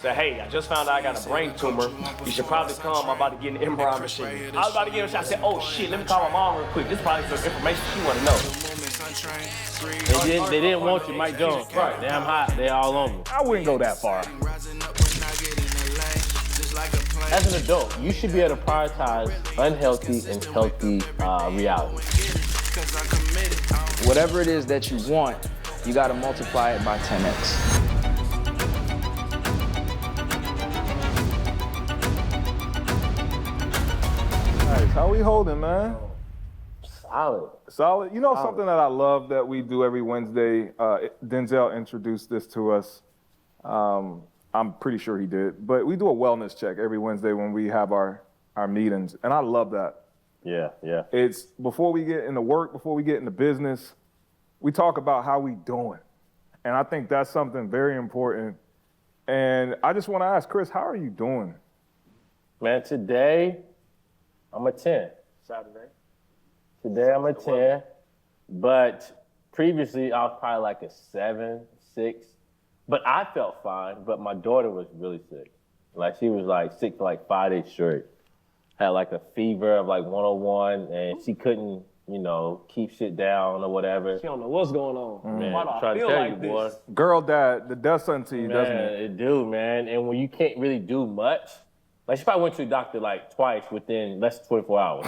Said, hey, I just found out I got a brain tumor. You should probably come. I'm about to get an MRI machine. I was about to get a shot. I said, oh shit, let me call my mom real quick. This is probably some information she want to know. They didn't want you, Mike Jones. Right. Damn hot. They all on me. I wouldn't go that far. As an adult, you should be able to prioritize unhealthy and healthy reality. Whatever it is that you want, you got to multiply it by 10x. Nice. How we holding, man? Solid. You know something that I love that we do every Wednesday? Denzel introduced this to us. I'm pretty sure he did. But we do a wellness check every Wednesday when we have our meetings. And I love that. Yeah. It's before we get into work, before we get into business, we talk about how we doing. And I think that's something very important. And I just want to ask, Chris, how are you doing? Man, today, I'm a 10. Saturday. Today, I'm a 10. But previously, I was probably like a 7, 6. But I felt fine, but my daughter was really sick. Like, she was like sick for like 5 days straight. Had like a fever of like 101, and she couldn't, keep shit down or whatever. She don't know what's going on. Man, Why do I try to feel tell like you, this? boy. Girl dad, the death something to you, doesn't Man, it? it do, man. And when you can't really do much, like she probably went to the doctor like twice within less than 24 hours.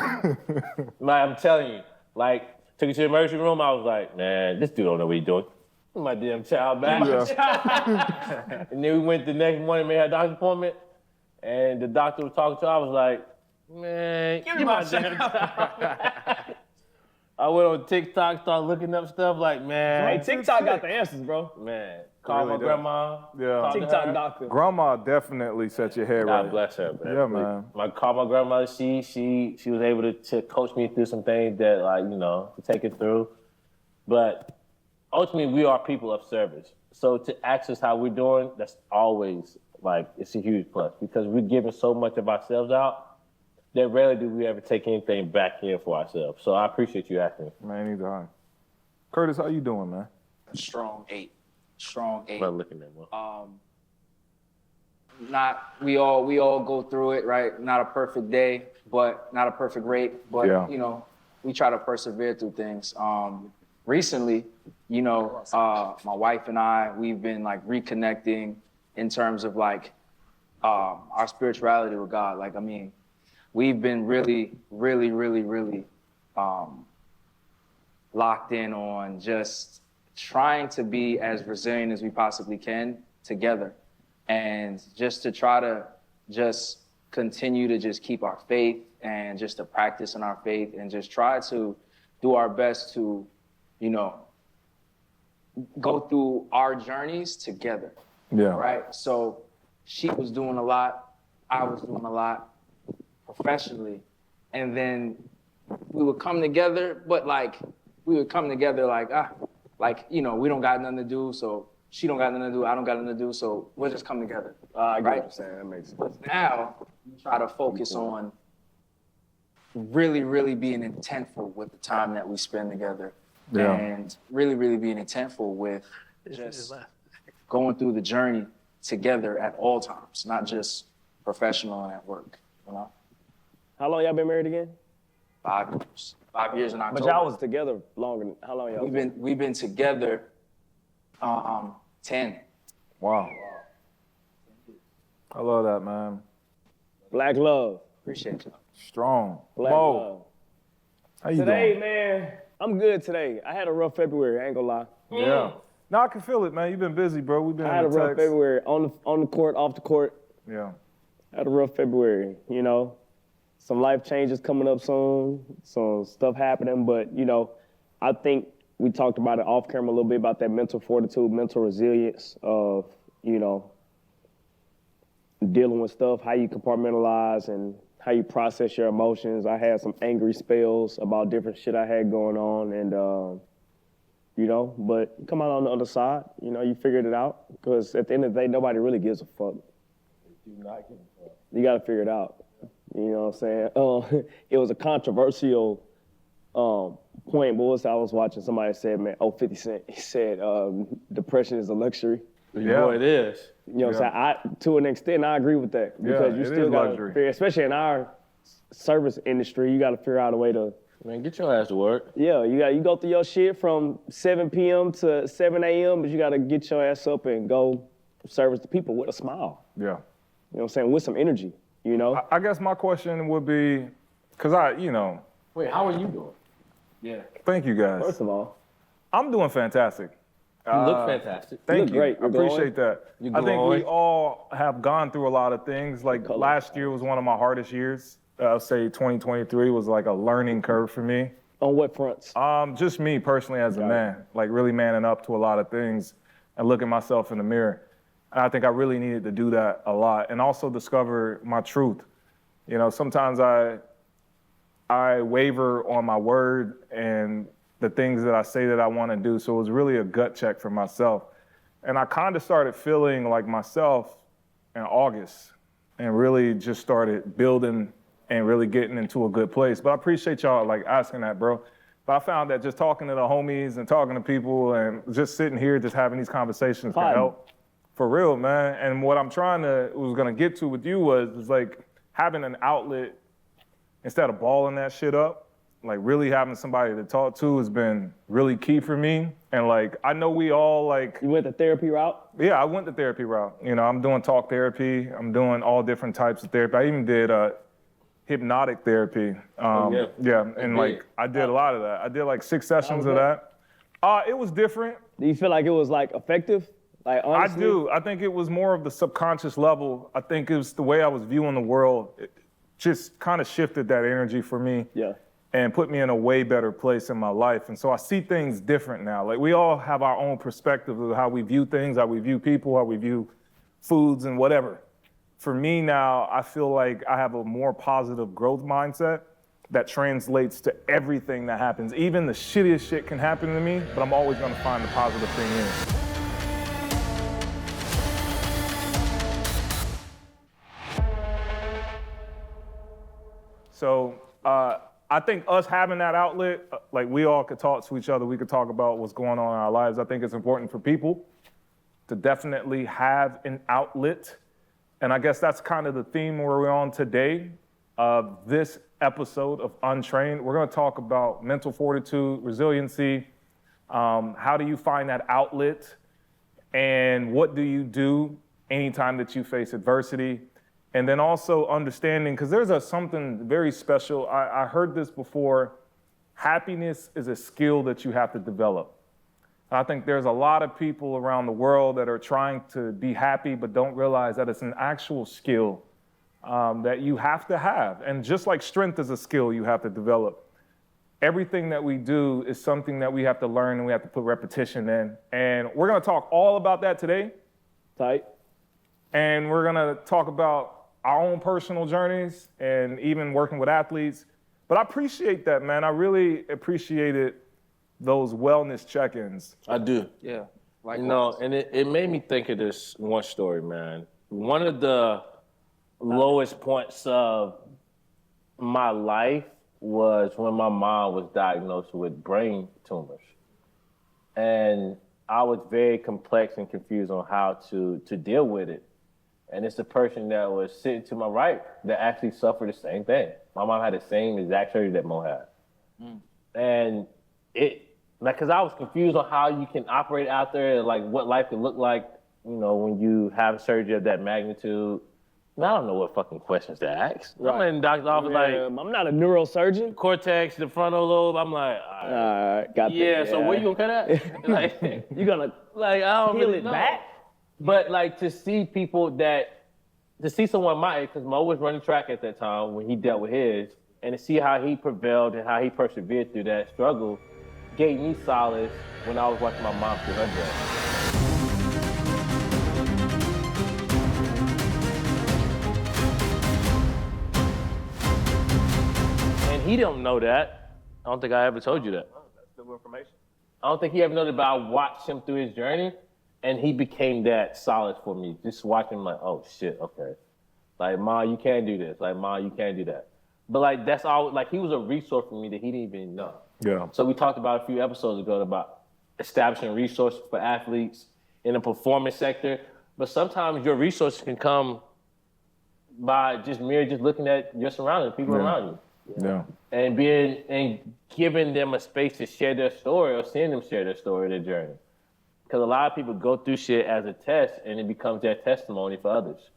Like, I'm telling you, like, took her to the emergency room, I was like, man, this dude don't know what he's doing. My damn child back. Yeah. And then we went the next morning, made a doctor's appointment, and the doctor was talking to her. I was like, man, give me my damn child. I went on TikTok, started looking up stuff like, man. Hey, TikTok got the answers, bro. Man, call Really my does. grandma. Yeah. talk to TikTok her. doctor. Grandma definitely set your hair right. God bless her, man. Yeah, man. Call my grandmother. She was able to coach me through some things that, like, to take it through. But ultimately, we are people of service. So to ask us how we're doing, that's always, like, it's a huge plus because we're giving so much of ourselves out that rarely do we ever take anything back in for ourselves. So I appreciate you asking. Man, neither I. Curtis, how you doing, man? Strong 8. I'm looking at one. We all go through it, right? Not a perfect day, but not a perfect rate. But Yeah. we try to persevere through things. Recently, my wife and I, we've been like reconnecting in terms of like our spirituality with God. Like, I mean, we've been really, really, really, really locked in on just trying to be as resilient as we possibly can together. And just to try to just continue to just keep our faith and just to practice in our faith and just try to do our best to, go through our journeys together. Yeah. Right? So she was doing a lot, I was doing a lot professionally. And then we would come together, but we don't got nothing to do, so she don't got nothing to do, I don't got nothing to do, so we'll just come together. I get Right? what you're saying. That makes sense. But now, we try to focus on really, really being intentful with the time that we spend together. Yeah. And really, really being intentful with just going through the journey together at all times, not just professional and at work, How long y'all been married again? 5 years. 5 years in October. But y'all was together longer than, how long y'all We've been together 10. Wow. I love that, man. Black love. Appreciate you. Strong. Black Mo, love. how you Today, doing? man, I'm good today. I had a rough February, I ain't gonna lie. Yeah. No, I can feel it, man. You've been busy, bro. We've been I had a in the rough text. February on the court, off the court. Yeah. I had a rough February, Some life changes coming up soon, some stuff happening, but, I think we talked about it off camera a little bit about that mental fortitude, mental resilience of, dealing with stuff, how you compartmentalize and how you process your emotions. I had some angry spells about different shit I had going on and, but you come out on the other side, you figured it out because at the end of the day, nobody really gives a fuck. You gotta figure it out. You know what I'm saying? It was a controversial point, but I was watching somebody said, man, 50 Cent, he said, depression is a luxury. Yeah. Boy, it is. You know what I'm saying? To an extent, I agree with that because you it still is got luxury. to, especially in our service industry, you got to figure out a way to. Man, get your ass to work. Yeah, you go through your shit from 7 p.m. to 7 a.m., but you got to get your ass up and go service the people with a smile. Yeah. You know what I'm saying? With some energy, you know? I guess my question would be, because Wait, how are you doing? Yeah. thank you guys. First of all, I'm doing fantastic. You look fantastic. Thank look you. great. I You're appreciate that. You're I think we glowing. all have gone through a lot of things. Like color. last year was one of my hardest years. I'll say 2023 was like a learning curve for me. on what fronts? Just me personally as a man, like really manning up to a lot of things and looking myself in the mirror. And I think I really needed to do that a lot and also discover my truth. You know, sometimes I waver on my word and the things that I say that I want to do. So it was really a gut check for myself. And I kind of started feeling like myself in August and really just started building and really getting into a good place. But I appreciate y'all like asking that, bro. But I found that just talking to the homies and talking to people and just sitting here, just having these conversations can help. For real, man. And what I'm was gonna get to with you was like having an outlet instead of balling that shit up. Like really having somebody to talk to has been really key for me. And like, I know we all like. You went the therapy route? Yeah, I went the therapy route. You know, I'm doing talk therapy. I'm doing all different types of therapy. I even did hypnotic therapy. And like I did a lot of that. I did like 6 sessions of that. It was different. Do you feel like it was like effective? Like honestly? I do. I think it was more of the subconscious level. I think it was the way I was viewing the world. It just kind of shifted that energy for me. Yeah. And put me in a way better place in my life. And so I see things different now. Like we all have our own perspective of how we view things, how we view people, how we view foods and whatever. For me now, I feel like I have a more positive growth mindset that translates to everything that happens. Even the shittiest shit can happen to me, but I'm always gonna find the positive thing in it. So, I think us having that outlet, like we all could talk to each other, we could talk about what's going on in our lives. I think it's important for people to definitely have an outlet. And I guess that's kind of the theme where we're on today of this episode of Untrained. We're gonna talk about mental fortitude, resiliency, how do you find that outlet, and what do you do anytime that you face adversity? And then also understanding, because there's something very special. I heard this before. Happiness is a skill that you have to develop. I think there's a lot of people around the world that are trying to be happy, but don't realize that it's an actual skill that you have to have. And just like strength is a skill you have to develop, everything that we do is something that we have to learn and we have to put repetition in. And we're gonna talk all about that today. Tight. And we're gonna talk about our own personal journeys and even working with athletes. But I appreciate that, man. I really appreciated those wellness check-ins. I do. Yeah. You know, and it made me think of this one story, man. One of the lowest points of my life was when my mom was diagnosed with brain tumors. And I was very complex and confused on how to deal with it. And it's the person that was sitting to my right that actually suffered the same thing. My mom had the same exact surgery that Mo had. And because I was confused on how you can operate out there and like what life can look like, you know, when you have surgery of that magnitude. And I don't know what fucking questions to ask. Right. I'm in the doctor's office like, I'm not a neurosurgeon. cortex, the frontal lobe. I'm like, all right. All right, got that. Yeah, so where you gonna cut at? Like, You gonna like I don't peel really it know. back? But like to see someone my age, because Mo was running track at that time when he dealt with his, and to see how he prevailed and how he persevered through that struggle gave me solace when I was watching my mom through her death. And he don't know that. I don't think I ever told you that. That's still information. I don't think he ever noticed, but I watched him through his journey, and he became that solid for me. Just watching him like, oh shit, okay. Like, Ma, you can't do this. Like, Ma, you can't do that. But like, that's all, like he was a resource for me that he didn't even know. Yeah. So we talked about a few episodes ago about establishing resources for athletes in the performance sector. But sometimes your resources can come by just looking at your surroundings, people around you. Yeah. And giving them a space to share their story or seeing them share their story, their journey. Because a lot of people go through shit as a test and it becomes their testimony for others.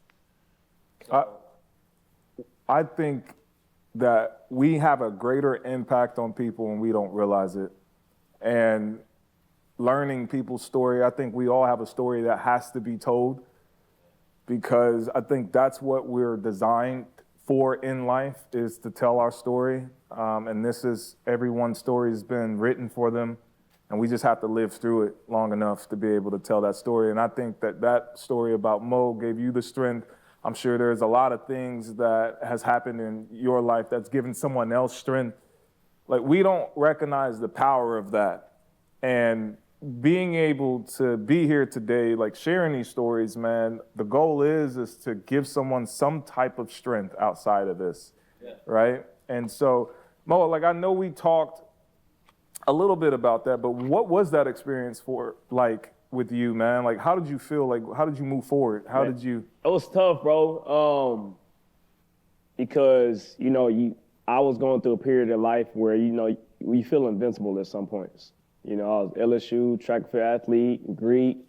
I think that we have a greater impact on people when we don't realize it. And learning people's story, I think we all have a story that has to be told, because I think that's what we're designed for in life, is to tell our story. And everyone's story has been written for them, and we just have to live through it long enough to be able to tell that story. And I think that story about Mo gave you the strength. I'm sure there's a lot of things that has happened in your life that's given someone else strength. Like, we don't recognize the power of that. And being able to be here today, like sharing these stories, man, the goal is to give someone some type of strength outside of this, right? And so, Mo, like, I know we talked a little bit about that, but what was that experience with you, man? Like, how did you feel? Like, how did you move forward? How did you? It was tough, bro. Because, I was going through a period of life where, we feel invincible at some points. I was LSU, track and field athlete, Greek,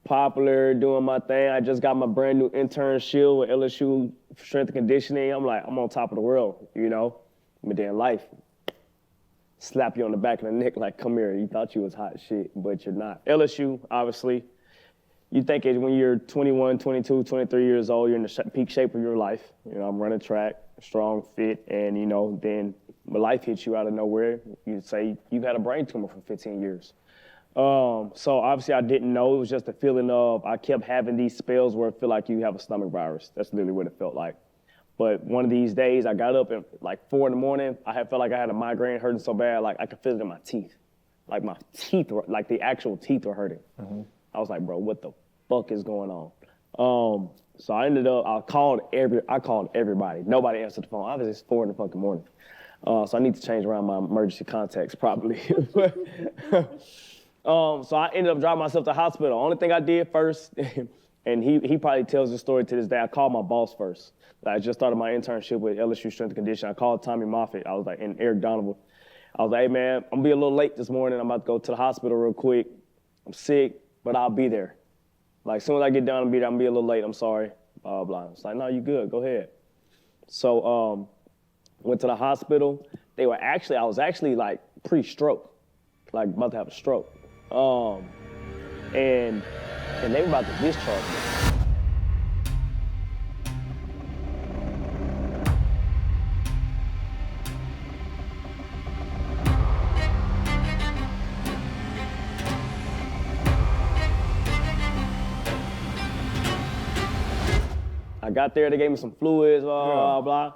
popular, doing my thing. I just got my brand new internship with LSU strength and conditioning. I'm like, I'm on top of the world, But then life slap you on the back of the neck like, come here, you thought you was hot shit, but you're not. LSU, obviously, you think it when you're 21, 22, 23 years old, you're in the peak shape of your life. I'm running track, strong, fit, and, then when life hits you out of nowhere, you say you had a brain tumor for 15 years. So obviously I didn't know. It was just a feeling of, I kept having these spells where it felt like you have a stomach virus. That's literally what it felt like. But one of these days, I got up at like 4 a.m. I felt like I had a migraine hurting so bad, like I could feel it in my teeth. Like my teeth, like the actual teeth were hurting. Mm-hmm. I was like, bro, what the fuck is going on? So I ended up, I called everybody. Nobody answered the phone. Obviously, it's 4 in the fucking morning. So I need to change around my emergency contacts probably. So I ended up driving myself to the hospital. Only thing I did first, and he probably tells the story to this day, I called my boss first. I just started my internship with LSU Strength and Conditioning. I called Tommy Moffitt. I was like, and Eric Donovan. I was like, hey man, I'm gonna be a little late this morning. I'm about to go to the hospital real quick. I'm sick, but I'll be there. Like, as soon as I get done, I'm gonna be a little late. I'm sorry. Blah, blah. It's like, no, you good. Go ahead. So went to the hospital. I was actually like pre-stroke, like about to have a stroke. And they were about to discharge me. I got there, they gave me some fluids, blah, blah.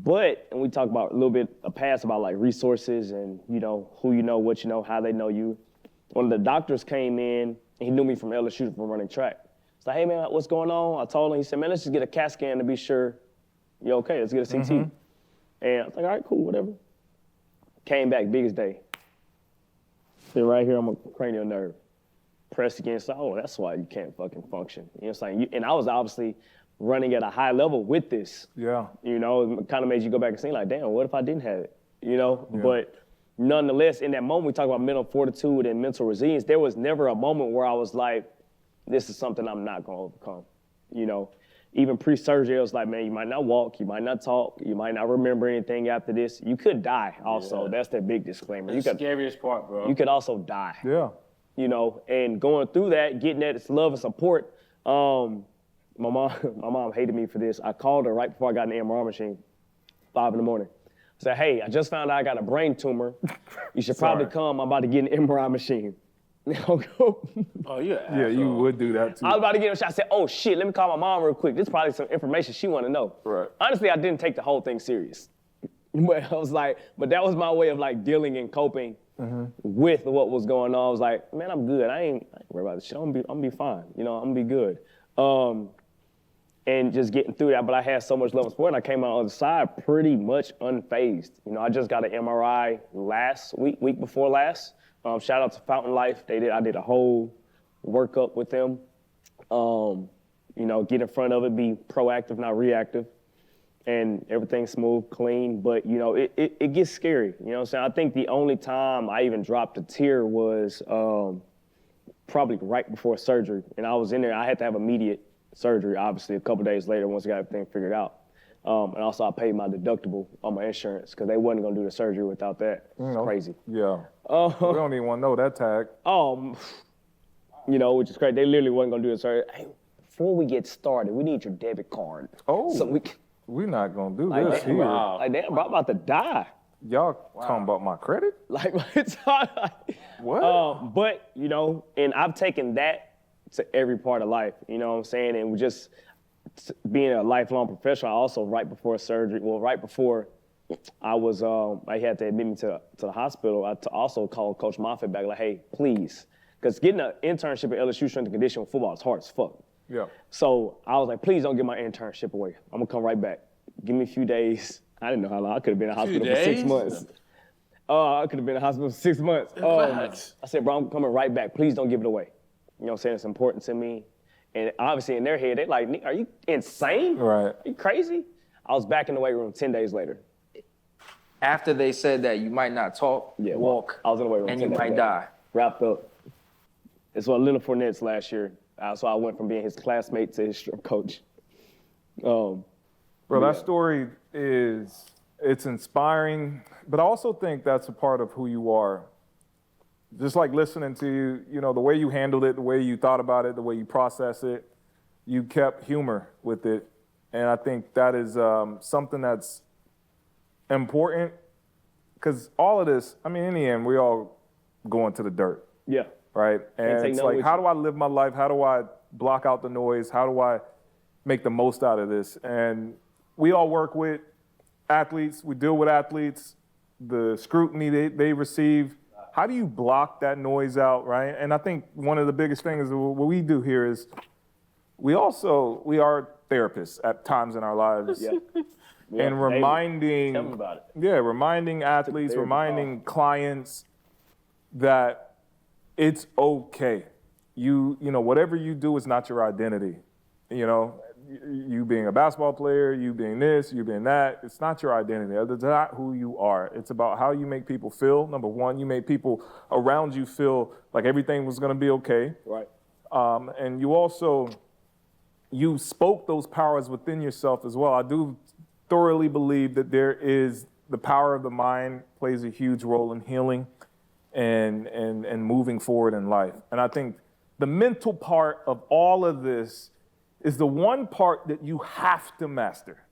But, and we talked about a little bit past about like resources and, who you know, what you know, how they know you. One of the doctors came in, and he knew me from LSU from running track. He's like, hey man, what's going on? I told him, he said, man, let's just get a CAT scan to be sure you're okay. Let's get a CT. Mm-hmm. And I was like, all right, cool, whatever. Came back, biggest day. Sit right here on my cranial nerve. Pressed against, that's why you can't fucking function. You know what I'm saying? And I was obviously running at a high level with this. Yeah. It kind of made you go back and think like, damn, what if I didn't have it? Yeah. But nonetheless, in that moment, we talk about mental fortitude and mental resilience. There was never a moment where I was like, this is something I'm not going to overcome. Even pre-surgery, I was like, man, you might not walk, you might not talk, you might not remember anything after this. You could die also. Yeah. That's the big disclaimer. That's the scariest part, bro. You could also die. Yeah. And going through that, getting that love and support, my mom hated me for this. I called her right before I got in the MRI machine, 5 in the morning. I said, hey, I just found out I got a brain tumor. You should probably come. I'm about to get in the MRI machine. Oh, yeah, you would do that too. I was about to get a shot. I said, oh shit, let me call my mom real quick. This is probably some information she want to know. Right. Honestly, I didn't take the whole thing serious. But I was like, but that was my way of like dealing and coping with what was going on. I was like, man, I'm good. I ain't worried about this shit. I'm gonna be fine. I'm gonna be good. And just getting through that, but I had so much love and support, and I came out on the side pretty much unfazed. I just got an MRI last week before last. Shout out to Fountain Life. I did a whole work up with them. You know, get in front of it, be proactive, not reactive, and everything's smooth, clean. But, you know, it gets scary. You know what I'm saying? I think the only time I even dropped a tear was probably right before surgery. And I was in there. I had to have immediate surgery, obviously, a couple days later once I got everything figured out. And also I paid my deductible on my insurance because they wasn't going to do the surgery without that. It's crazy. Yeah. We don't even want to know that tag. You know, which is crazy. They literally wasn't going to do the surgery. Hey, before we get started, we need your debit card. Oh, so we can, we're not going to do like, this here. Wow. Like, damn, bro, I'm about to die. Y'all talking about my credit? Like, it's hard. What? But, you know, and I've taken that to every part of life, you know what I'm saying? And just being a lifelong professional, I also right before surgery, right before I was, I had to admit me to the hospital, I also called Coach Moffitt back, like, hey, please. Because getting an internship at LSU strength and conditioning football is hard as fuck. Yeah. So I was like, please don't give my internship away. I'm gonna come right back. Give me a few days. I didn't know how long. I could have been in the hospital for 6 months. I could have been in the hospital for 6 months. I said, bro, I'm coming right back. Please don't give it away. You know what I'm saying? It's important to me. And obviously in their head, they're like, are you insane? Right. Are you crazy? I was back in the weight room 10 days later. After they said that you might not talk, walk, I was in the weight room and 10 you days might later. die. Wrapped up. It's what Leonard Fournette's last year. So I went from being his classmate to his strength coach. Bro, that story it's inspiring, but I also think that's a part of who you are. Just like listening to you, you know, the way you handled it, the way you thought about it, the way you process it, you kept humor with it. And I think that is something that's important because all of this, I mean, in the end, we all go into the dirt. Yeah. Right? And it's like, how do I live my life? How do I block out the noise? How do I make the most out of this? And we all work with athletes. We deal with athletes. The scrutiny they receive. How do you block that noise out, right? And I think one of the biggest things what we do here is we are therapists at times in our lives. Yeah. And reminding, Tell me about it. reminding athletes, reminding clients that it's okay. You know, whatever you do is not your identity. You know, you being a basketball player, you being this, you being that, it's not your identity. It's not who you are. It's about how you make people feel. Number one, you made people around you feel like everything was gonna be okay. Right. And you spoke those powers within yourself as well. I do thoroughly believe that the power of the mind plays a huge role in healing and moving forward in life. And I think the mental part of all of this is the one part that you have to master.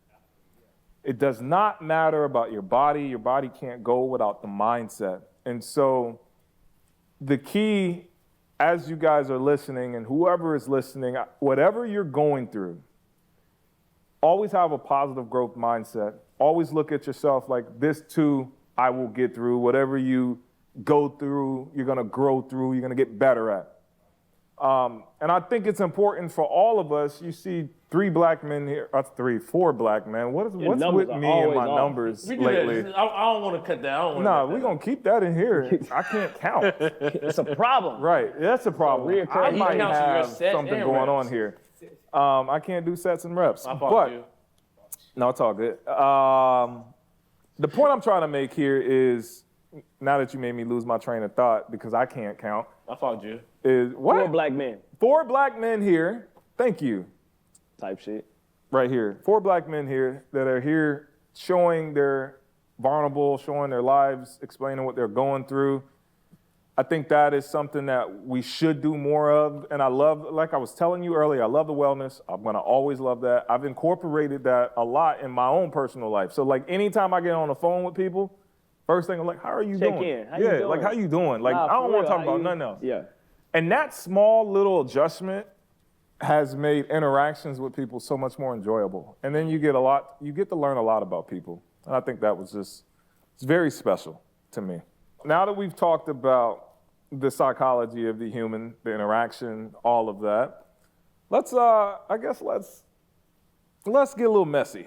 It does not matter about your body. Your body can't go without the mindset. And so the key, as you guys are listening and whoever is listening, whatever you're going through, always have a positive growth mindset. Always look at yourself like this too, I will get through. Whatever you go through, you're gonna grow through, you're gonna get better at. And I think it's important for all of us. You see 3 black men here, 4 black men. What's with me and my numbers lately? I don't want to cut that. We're going to keep that in here. I can't count. It's a problem. Right, that's a problem. I might have something going on here. I can't do sets and reps. No, it's all good. The point I'm trying to make here is, now that you made me lose my train of thought because I can't count. I fought you. Is what? 4 black men. 4 black men here. Thank you. Type shit. Right here. 4 black men here that are here showing they're vulnerable, showing their lives, explaining what they're going through. I think that is something that we should do more of. And I love, like I was telling you earlier, I love the wellness. I'm going to always love that. I've incorporated that a lot in my own personal life. So like anytime I get on the phone with people, first thing I'm like, how are you doing? Check in. How you doing? Like, how you doing? Like, Nah, I don't for want to real, talk about nothing else. Yeah. And that small little adjustment has made interactions with people so much more enjoyable. And then you get to learn a lot about people. And I think that was it's very special to me. Now that we've talked about the psychology of the human, the interaction, all of that, let's get a little messy.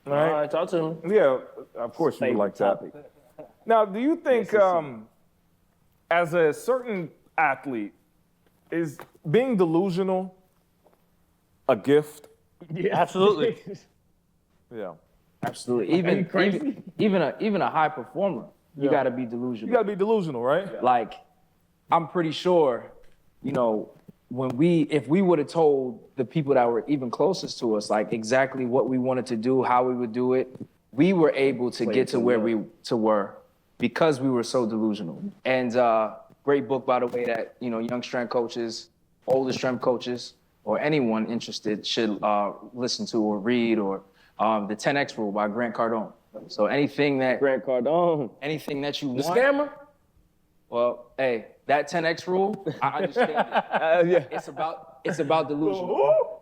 All right, talk to me. Yeah, of course you would like that. Now, do you think as a certain athlete, is being delusional a gift? Yeah. Absolutely. Yeah. Absolutely. Even a high performer, you got to be delusional. You got to be delusional, right? Like, I'm pretty sure, you know, if we would have told the people that were even closest to us, like exactly what we wanted to do, how we would do it, we were able to get to where we were because we were so delusional. And great book, by the way, that, you know, young strength coaches, older strength coaches, or anyone interested should listen to or read, or the 10X Rule by Grant Cardone. So anything that Grant Cardone. anything that you The want. scammer? Well, hey, that 10X rule, I understand it. Yeah. It's about delusion.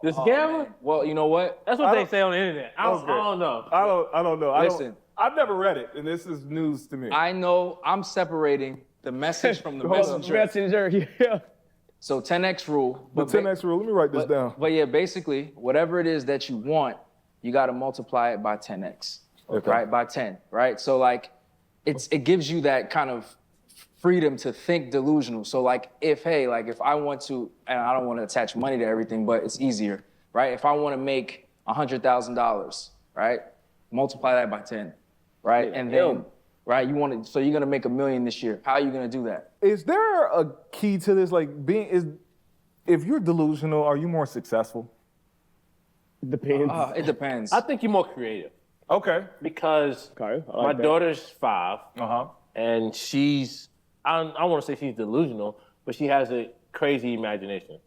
The scammer? Well, you know what? That's what they say on the internet. I don't know. I don't know. Listen. I've never read it, and this is news to me. I know I'm separating the message from the messenger. Messenger, yeah. So 10X rule. The 10X rule, let me write this down. But yeah, basically, whatever it is that you want, you got to multiply it by 10X, Okay. right? By 10, right? So like, it gives you that kind of freedom to think delusional. So like, if I want to, and I don't want to attach money to everything, but it's easier, right? If I want to make $100,000, right? Multiply that by 10, right? And then, right, so you're gonna make $1 million this year. How are you gonna do that? Is there a key to this? Like, if you're delusional, are you more successful? Depends. It depends. I think you're more creative Okay. because Okay, I like my that. daughter's 5, Uh-huh. and she's, I don't want to say she's delusional, but she has a crazy imagination.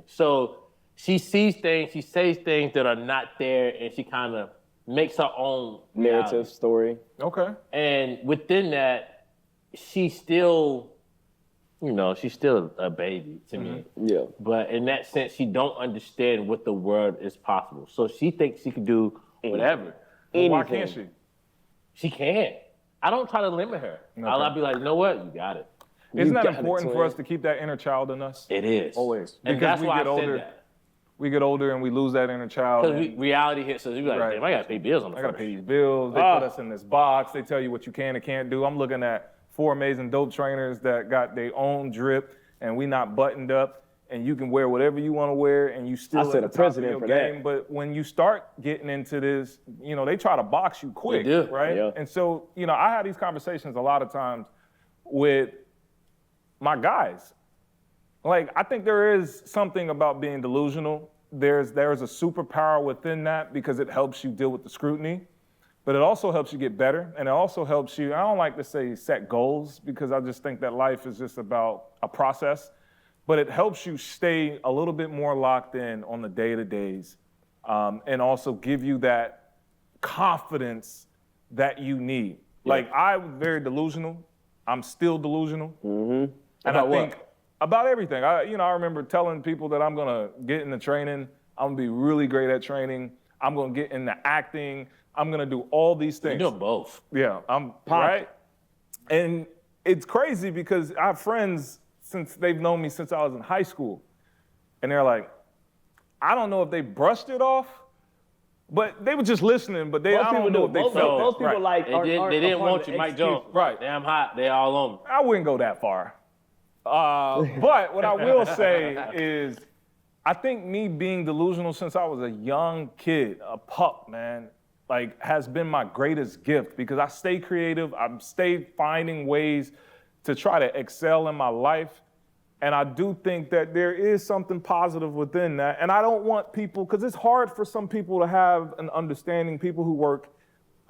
So she sees things, she says things that are not there, and she kind of makes her own Narrative reality. story. Okay. And within that, she's still, she's still a baby to me. Yeah. But in that sense, she don't understand what the world is possible. So she thinks she can do whatever. Well, why can't she? She can. I don't try to limit her. I'll be like, you know what? You got it. Isn't that got it, important for twin. us to keep that inner child in us? It is. Always. And Because that's we why get I older. said that. We get older and we lose that inner child. Because reality hits us. We be like, Right. damn, I got to pay bills on the I gotta first. pay these bills. They put us in this box. They tell you what you can and can't do. I'm looking at 4 amazing dope trainers that got their own drip, and we not buttoned up. And you can wear whatever you want to wear, and you still I said at the a top of president your for game. that. But when you start getting into this, they try to box you quick, They do. right? Yeah. And so, I had these conversations a lot of times with my guys. Like, I think there is something about being delusional. There's a superpower within that because it helps you deal with the scrutiny, but it also helps you get better. And it also helps you, I don't like to say set goals because I just think that life is just about a process, but it helps you stay a little bit more locked in on the day-to-days and also give you that confidence that you need. Yeah. Like, I'm very delusional. I'm still delusional. Mm-hmm. And About I think what? about everything. I remember telling people that I'm gonna get into training. I'm gonna be really great at training. I'm gonna get into acting. I'm gonna do all these things. You're doing both. Yeah, I'm right. And it's crazy because I have friends since they've known me since I was in high school, and they're like, I don't know if they brushed it off, but they were just listening. But I don't know if they felt it. Most people Right. They didn't want you, Mike Jones. Right. Damn hot. They all on me. I wouldn't go that far. But what I will say is, I think me being delusional since I was a young kid, a pup, man, like has been my greatest gift because I stay creative. I stay finding ways to try to excel in my life. And I do think that there is something positive within that. And I don't want people, because it's hard for some people to have an understanding, people who work,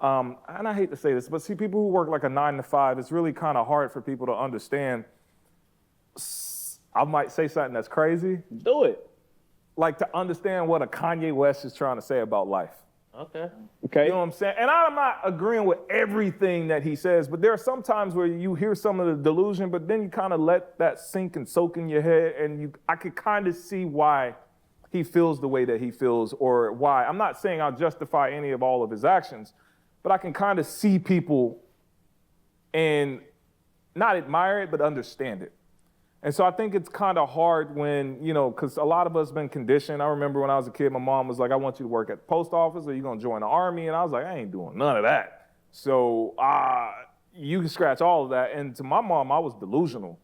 and I hate to say this, but see, people who work like a 9 to 5, it's really kind of hard for people to understand. I might say something that's crazy. Do it. Like to understand what a Kanye West is trying to say about life. Okay. Okay. You know what I'm saying? And I'm not agreeing with everything that he says, but there are some times where you hear some of the delusion, but then you kind of let that sink and soak in your head, and I could kind of see why he feels the way that he feels, or why. I'm not saying I'll justify any of all of his actions, but I can kind of see people and not admire it, but understand it. And so I think it's kind of hard when, because a lot of us been conditioned. I remember when I was a kid, my mom was like, I want you to work at the post office or you're going to join the army. And I was like, I ain't doing none of that. So you can scratch all of that. And to my mom, I was delusional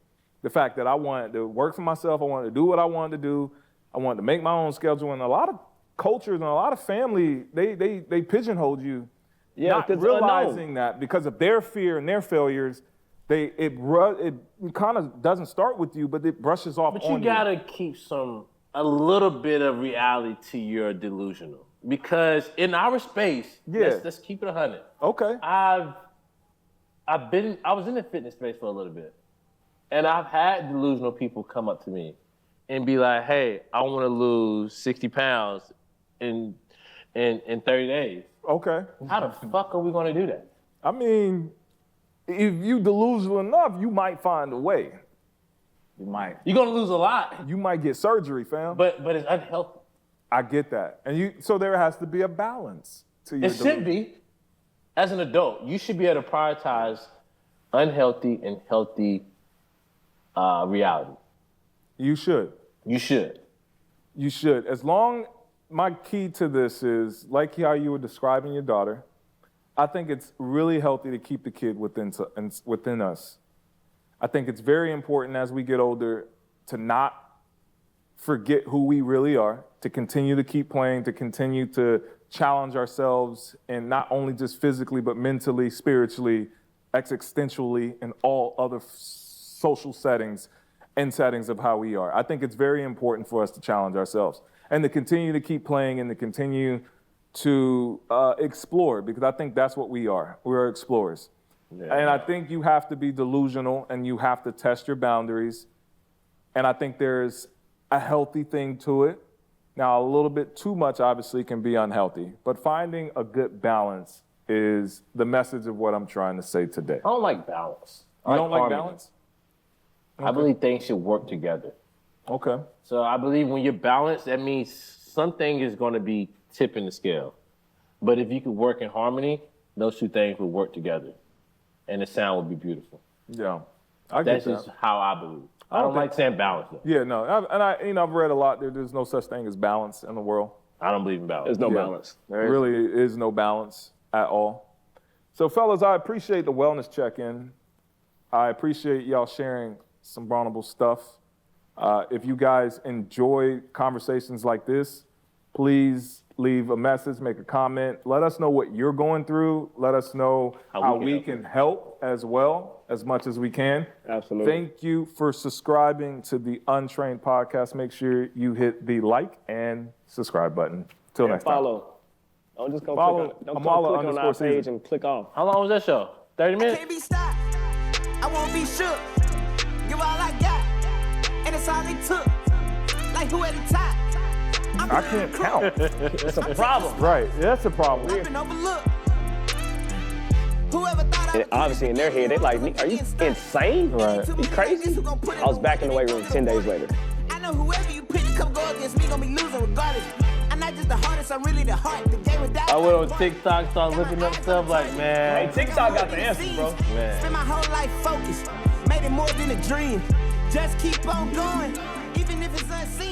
The fact that I wanted to work for myself, I wanted to do what I wanted to do, I wanted to make my own schedule, and a lot of cultures and a lot of family, they pigeonhole you, not realizing that because of their fear and their failures, it kind of doesn't start with you, but it brushes off on you. But you gotta keep a little bit of reality to your delusional. Because in our space, let's keep it 100. Okay. I was in the fitness space for a little bit. And I've had delusional people come up to me and be like, hey, I want to lose 60 pounds in 30 days. Okay. How the fuck are we going to do that? I mean, if you delusional enough, you might find a way. You might. You're going to lose a lot. You might get surgery, fam. But it's unhealthy. I get that. And so there has to be a balance to your delusion. It should be. As an adult, you should be able to prioritize unhealthy and healthy reality. You should. You should. You should. My key to this is, like how you were describing your daughter, I think it's really healthy to keep the kid within us. I think it's very important as we get older to not forget who we really are, to continue to keep playing, to continue to challenge ourselves, and not only just physically, but mentally, spiritually, existentially, and all other social settings and settings of how we are. I think it's very important for us to challenge ourselves and to continue to keep playing and to continue to explore, because I think that's what we are. We're explorers. Yeah. And I think you have to be delusional and you have to test your boundaries. And I think there's a healthy thing to it. Now, a little bit too much obviously can be unhealthy, but finding a good balance is the message of what I'm trying to say today. I don't like balance. You don't like balance? Okay. I believe things should work together. Okay. So I believe when you're balanced, that means something is going to be tipping the scale. But if you could work in harmony, those two things would work together, and the sound would be beautiful. Yeah, I get that. That's just how I believe. I don't like saying balance, though. Yeah, no, I've read a lot. There's no such thing as balance in the world. I don't believe in balance. There's no balance. There really is no balance at all. So, fellas, I appreciate the wellness check-in. I appreciate y'all sharing some vulnerable stuff. If you guys enjoy conversations like this, please leave a message, make a comment. Let us know what you're going through. Let us know how we can help as well, as much as we can. Absolutely. Thank you for subscribing to the Untrained Podcast. Make sure you hit the like and subscribe button. Till next time. Follow. Don't just go click on our page and click off. How long was that show? 30 minutes? I can't be stopped. I won't be shook. Give all I got. And it's all they took. Like who at the top? I can't count. It's a problem. Right, that's a problem. I've been overlooked. Whoever thought And obviously in their head, they like, are you insane? Right. You crazy? I was back in the weight room 10 days later. I know whoever you pick to come go against me gonna be losing regardless. I'm not just the hardest, I'm really the heart. The game without I went on TikTok, started looking up stuff like, man. Hey, TikTok got the answers, bro. Man. Spent my whole life focused. Made it more than a dream. Just keep on going. Even if it's unseen.